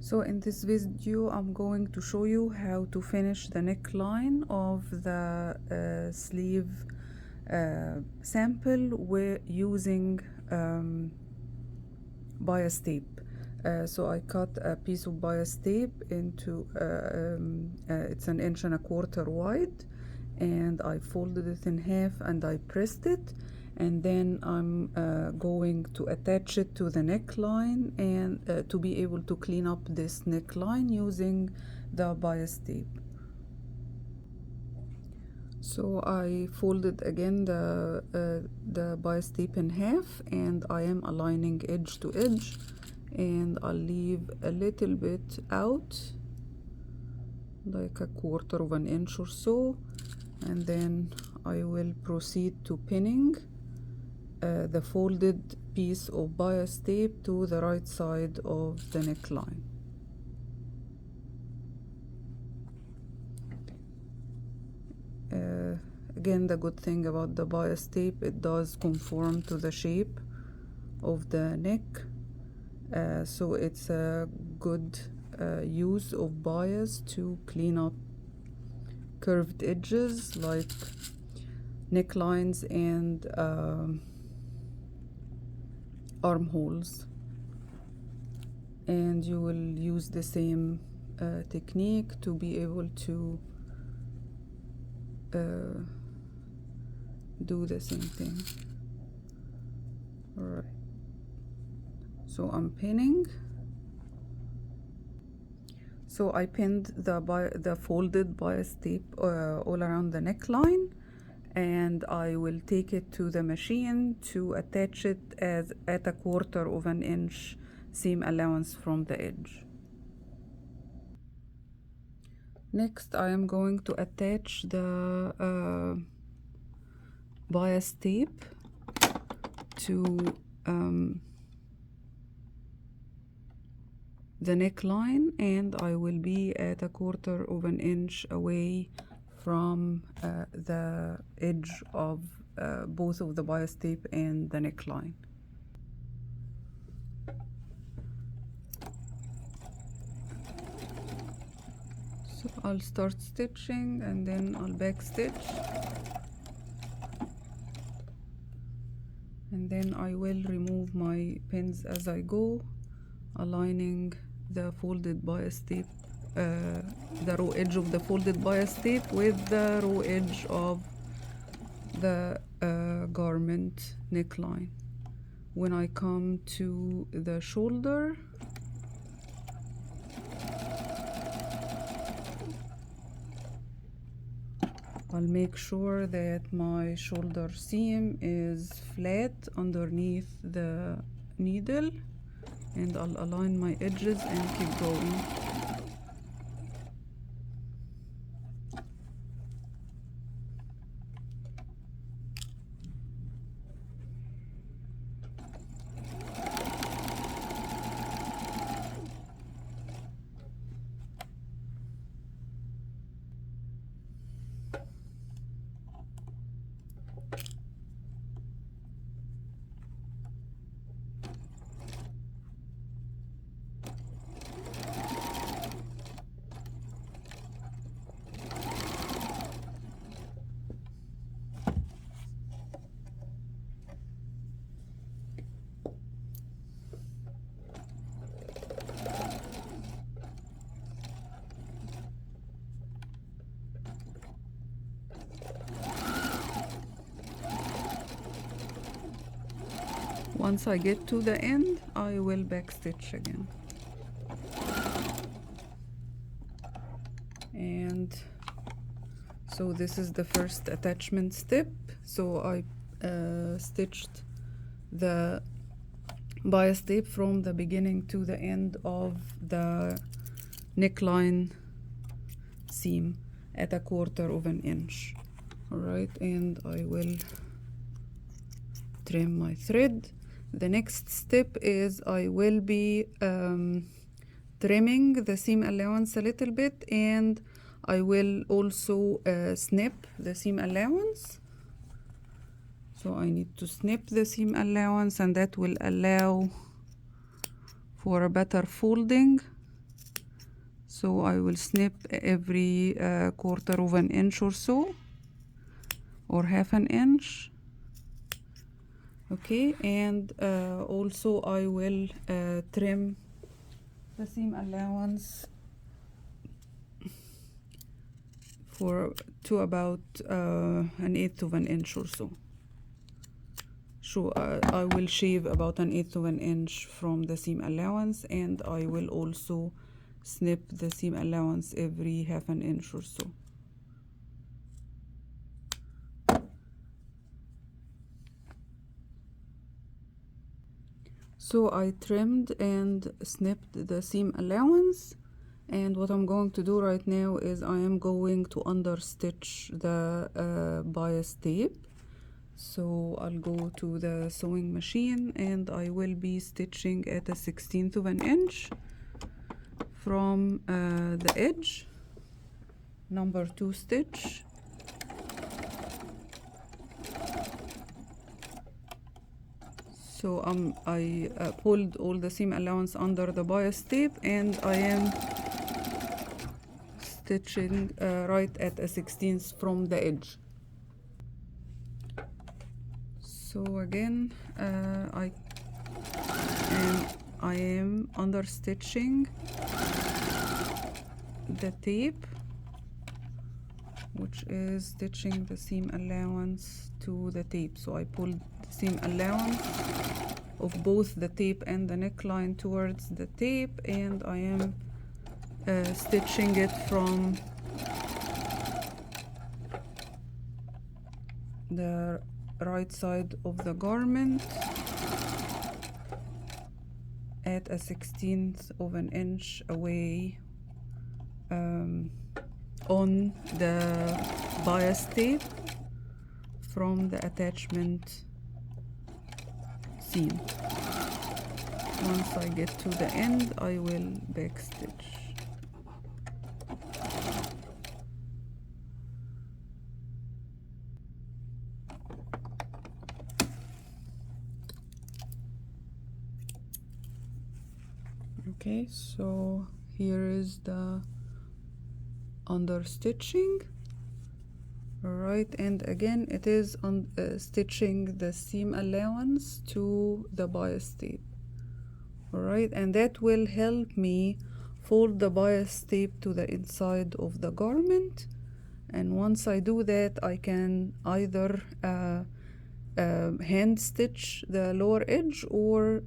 So in this video I'm going to show you how to finish the neckline of the sleeve sample using bias tape. So I cut a piece of bias tape into it's 1.25 inches wide, and I folded it in half and I pressed it, and then I'm going to attach it to the neckline and to be able to clean up this neckline using the bias tape. So I folded again the bias tape in half, and I am aligning edge to edge, and I'll leave a little bit out, like 1/4 inch or so, and then I will proceed to pinning the folded piece of bias tape to the right side of the neckline. Again, the good thing about the bias tape, it does conform to the shape of the neck, so it's a good use of bias to clean up curved edges like necklines and armholes. And you will use the same technique to be able to do the same thing. All right, so I'm pinning. So I pinned the folded bias tape all around the neckline, and I will take it to the machine to attach it at 1/4 inch seam allowance from the edge. Next, I am going to attach the bias tape to the neckline, and I will be at 1/4 inch away from the edge of both of the bias tape and the neckline. So I'll start stitching and then I'll back stitch, and then I will remove my pins as I go, aligning the folded bias tape, the raw edge of the folded bias tape with the raw edge of the garment neckline. When I come to the shoulder, I'll make sure that my shoulder seam is flat underneath the needle, and I'll align my edges and keep going. Once I get to the end, I will backstitch again. And so this is the first attachment step. So I stitched the bias tape from the beginning to the end of the neckline seam at 1/4 inch. All right, and I will trim my thread. The next step is I will be trimming the seam allowance a little bit, and I will also snip the seam allowance. So I need to snip the seam allowance, and that will allow for a better folding So I will snip every quarter of an inch or so, or half an inch. Okay, and also I will trim the seam allowance to about 1/8 of an inch or so. So I will shave about 1/8 of an inch from the seam allowance, and I will also snip the seam allowance every half an inch or so. So I trimmed and snipped the seam allowance, and what I'm going to do right now is I am going to understitch the bias tape. So I'll go to the sewing machine and I will be stitching at a 1/16 of an inch from the edge, number 2 stitch. So I pulled all the seam allowance under the bias tape, and I am stitching right at a 1/16 from the edge. So again, I am understitching the tape, which is stitching the seam allowance to the tape. So I pulled the seam allowance of both the tape and the neckline towards the tape, and I am stitching it from the right side of the garment at a 1/16 of an inch away on the bias tape from the attachment seam. Once I get to the end, I will backstitch. Okay, so here is the understitching. Alright, and again it is on stitching the seam allowance to the bias tape. Alright, and that will help me fold the bias tape to the inside of the garment, and once I do that I can either hand stitch the lower edge, or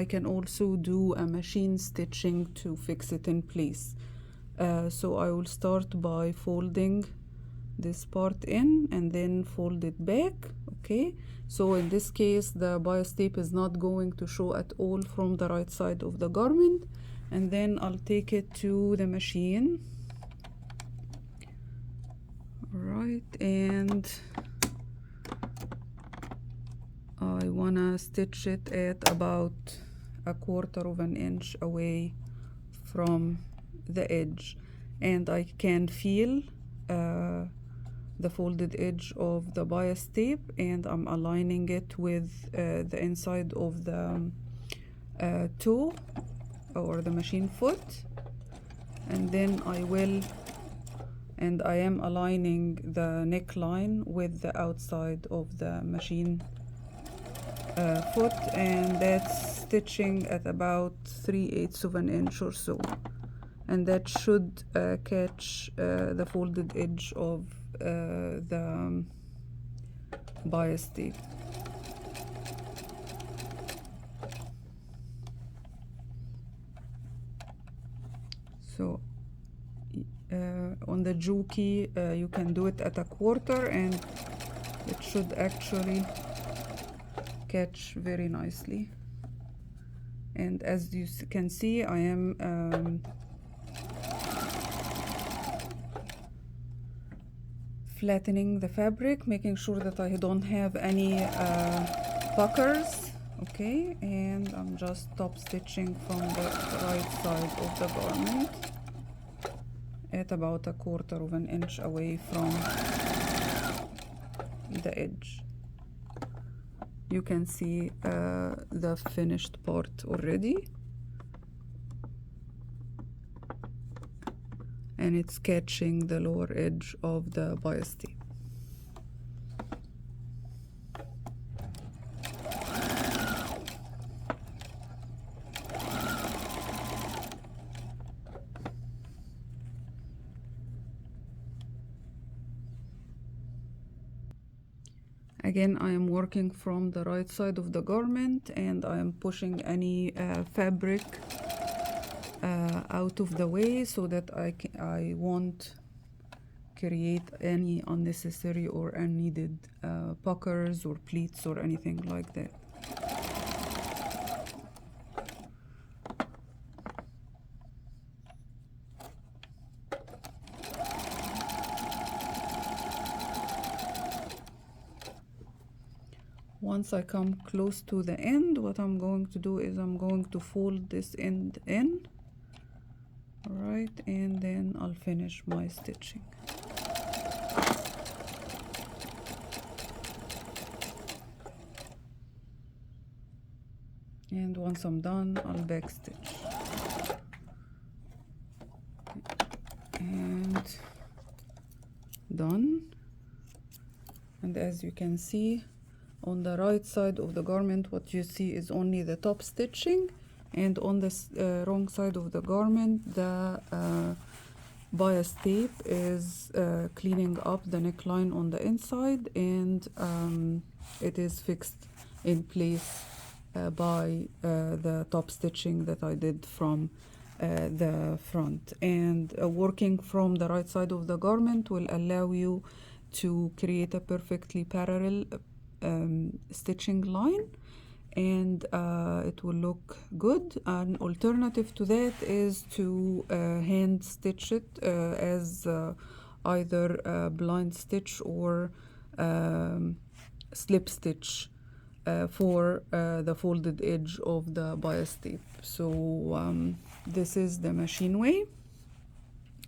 I can also do a machine stitching to fix it in place. So I will start by folding this part in and then fold it back. Okay, so in this case the bias tape is not going to show at all from the right side of the garment, and then I'll take it to the machine. Right, and I wanna stitch it at about 1/4 of an inch away from the edge, and I can feel the folded edge of the bias tape, and I'm aligning it with the inside of the toe or the machine foot, and then I am aligning the neckline with the outside of the machine foot, and that's stitching at about 3/8 of an inch or so, and that should catch the folded edge of the bias tape. So on the Juki you can do it at 1/4, and it should actually catch very nicely. And as you can see, I am flattening the fabric, making sure that I don't have any puckers. Okay, and I'm just top stitching from the right side of the garment at about 1/4 of an inch away from the edge. You can see the finished part already. and it's catching the lower edge of the bias tape. Again, I am working from the right side of the garment, and I am pushing any fabric out of the way so that I won't create any unnecessary or unneeded puckers or pleats or anything like that. Once I come close to the end, what I'm going to do is I'm going to fold this end in, all right, and then I'll finish my stitching. And once I'm done, I'll backstitch. And done. And as you can see, on the right side of the garment, what you see is only the top stitching, and on the wrong side of the garment, the bias tape is cleaning up the neckline on the inside, and it is fixed in place by the top stitching that I did from the front. And working from the right side of the garment will allow you to create a perfectly parallel stitching line, and it will look good. An alternative to that is to hand stitch it as either a blind stitch or slip stitch for the folded edge of the bias tape. So this is the machine way,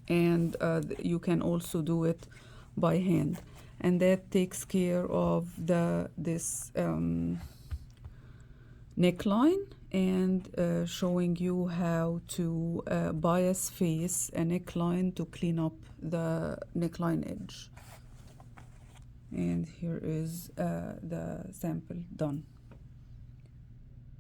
and you can also do it by hand, and that takes care of this neckline, and showing you how to bias face a neckline to clean up the neckline edge. And here is the sample done.